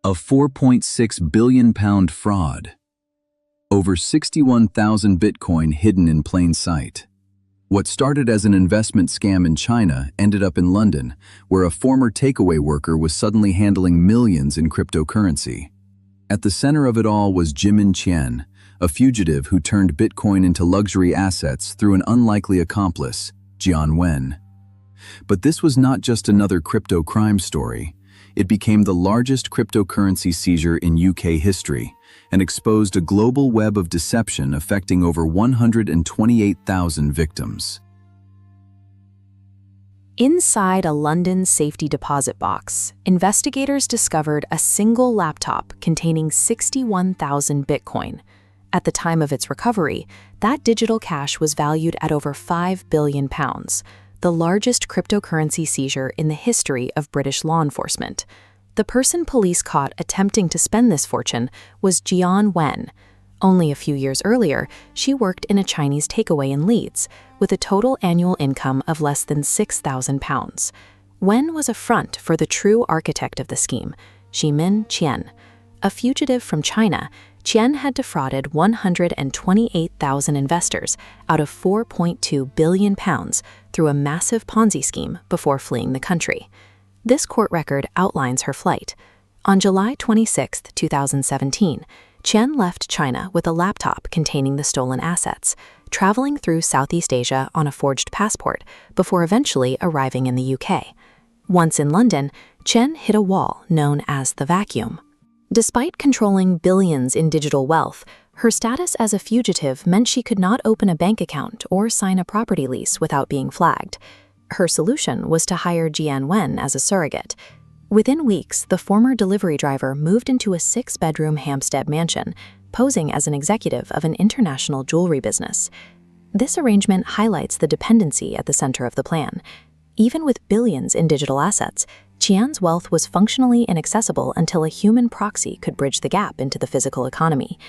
A 4.6 billion pound fraud. Over 61,000 Bitcoin hidden in plain sight. What started as an investment scam in China ended up in London, where a former takeaway worker was suddenly handling millions in cryptocurrency. At the center of it all was Jimin Qian, a fugitive who turned Bitcoin into luxury assets through an unlikely accomplice, Jian Wen. But this was not just another crypto crime story. It became the largest cryptocurrency seizure in UK history and exposed a global web of deception affecting over 128,000 victims. Inside a London safety deposit box, investigators discovered a single laptop containing 61,000 Bitcoin. At the time of its recovery, that digital cash was valued at over £5 billion, the largest cryptocurrency seizure in the history of British law enforcement. The person police caught attempting to spend this fortune was Jian Wen. Only a few years earlier, she worked in a Chinese takeaway in Leeds, with a total annual income of less than £6,000. Wen was a front for the true architect of the scheme, Jimin Qian. A fugitive from China, Qian had defrauded 128,000 investors out of £4.2 billion through a massive Ponzi scheme before fleeing the country. This court record outlines her flight. On July 26, 2017, Qian left China with a laptop containing the stolen assets, traveling through Southeast Asia on a forged passport before eventually arriving in the UK. Once in London, Qian hit a wall known as the vacuum. Despite controlling billions in digital wealth, her status as a fugitive meant she could not open a bank account or sign a property lease without being flagged. Her solution was to hire Jian Wen as a surrogate. Within weeks, the former delivery driver moved into a 6-bedroom Hampstead mansion, posing as an executive of an international jewelry business. This arrangement highlights the dependency at the center of the plan. Even with billions in digital assets, Qian's wealth was functionally inaccessible until a human proxy could bridge the gap into the physical economy.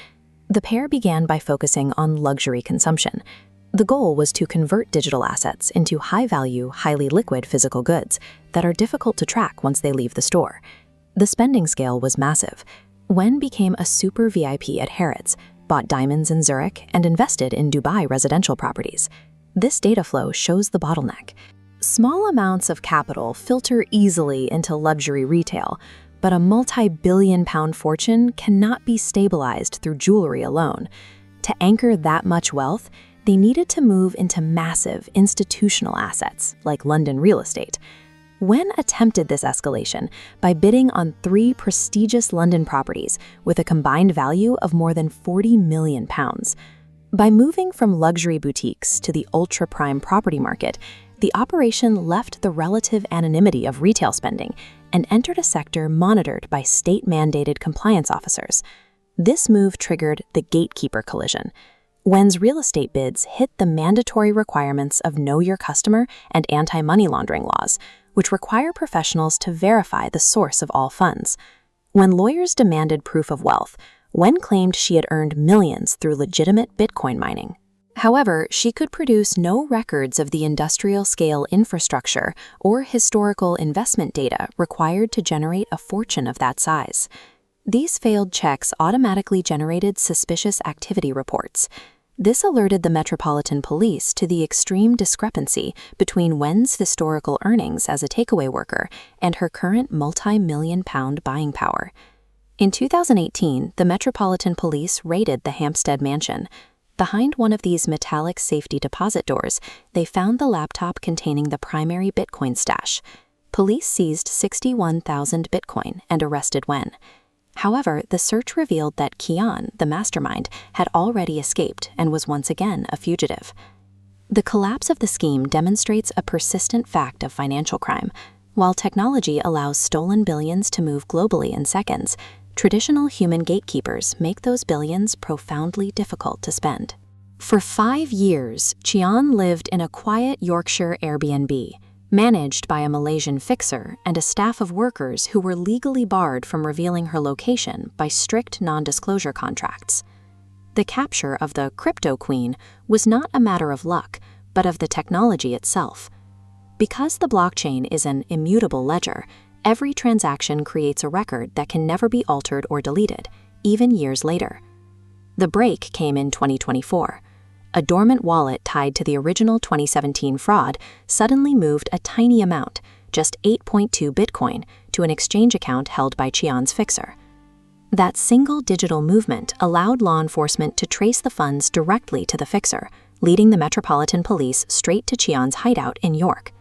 The pair began by focusing on luxury consumption. The goal was to convert digital assets into high-value, highly liquid physical goods that are difficult to track once they leave the store. The spending scale was massive. Wen became a super VIP at Harrods, bought diamonds in Zurich, and invested in Dubai residential properties. This data flow shows the bottleneck. Small amounts of capital filter easily into luxury retail, but a multi-billion-pound fortune cannot be stabilized through jewelry alone. To anchor that much wealth, they needed to move into massive institutional assets, like London real estate. Wen attempted this escalation by bidding on 3 prestigious London properties with a combined value of more than £40 million. By moving from luxury boutiques to the ultra-prime property market, the operation left the relative anonymity of retail spending and entered a sector monitored by state-mandated compliance officers. This move triggered the gatekeeper collision. Wen's real estate bids hit the mandatory requirements of Know Your Customer and anti-money laundering laws, which require professionals to verify the source of all funds. When lawyers demanded proof of wealth, Wen claimed she had earned millions through legitimate Bitcoin mining. However, she could produce no records of the industrial-scale infrastructure or historical investment data required to generate a fortune of that size. These failed checks automatically generated suspicious activity reports. This alerted the Metropolitan Police to the extreme discrepancy between Wen's historical earnings as a takeaway worker and her current multi-million-pound buying power. In 2018, the Metropolitan Police raided the Hampstead mansion. Behind one of these metallic safety deposit doors, they found the laptop containing the primary Bitcoin stash. Police seized 61,000 Bitcoin and arrested Wen. However, the search revealed that Qian, the mastermind, had already escaped and was once again a fugitive. The collapse of the scheme demonstrates a persistent fact of financial crime. While technology allows stolen billions to move globally in seconds, traditional human gatekeepers make those billions profoundly difficult to spend. For 5 years, Qian lived in a quiet Yorkshire Airbnb, managed by a Malaysian fixer and a staff of workers who were legally barred from revealing her location by strict non-disclosure contracts. The capture of the crypto queen was not a matter of luck, but of the technology itself. Because the blockchain is an immutable ledger, Every transaction creates a record that can never be altered or deleted, even years later. The break came in 2024. A dormant wallet tied to the original 2017 fraud suddenly moved a tiny amount, just 8.2 Bitcoin, to an exchange account held by Qian's fixer. That single digital movement allowed law enforcement to trace the funds directly to the fixer, leading the Metropolitan Police straight to Qian's hideout in York.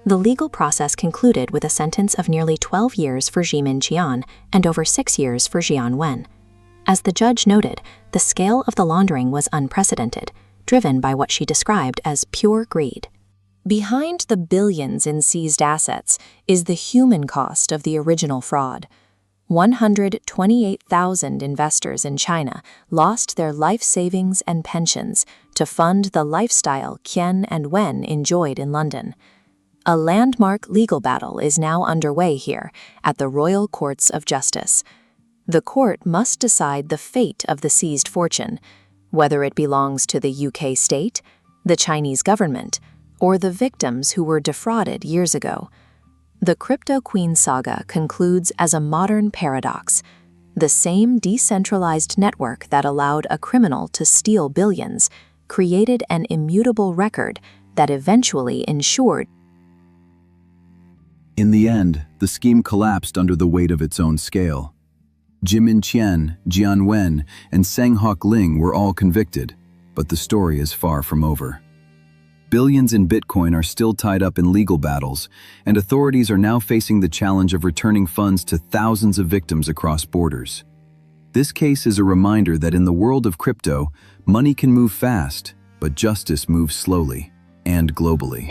The legal process concluded with a sentence of nearly 12 years for Jimin Qian and over 6 years for Jian Wen. As the judge noted, the scale of the laundering was unprecedented, driven by what she described as pure greed. Behind the billions in seized assets is the human cost of the original fraud. 128,000 investors in China lost their life savings and pensions to fund the lifestyle Qian and Wen enjoyed in London. A landmark legal battle is now underway here at the Royal Courts of Justice. The court must decide the fate of the seized fortune, whether it belongs to the UK state, the Chinese government, or the victims who were defrauded years ago. The Crypto Queen saga concludes as a modern paradox. The same decentralized network that allowed a criminal to steal billions created an immutable record that eventually ensured. In the end, the scheme collapsed under the weight of its own scale. Jimin Qian, Jian Wen, and Seng Hok Ling were all convicted, but the story is far from over. Billions in Bitcoin are still tied up in legal battles, and authorities are now facing the challenge of returning funds to thousands of victims across borders. This case is a reminder that in the world of crypto, money can move fast, but justice moves slowly and globally.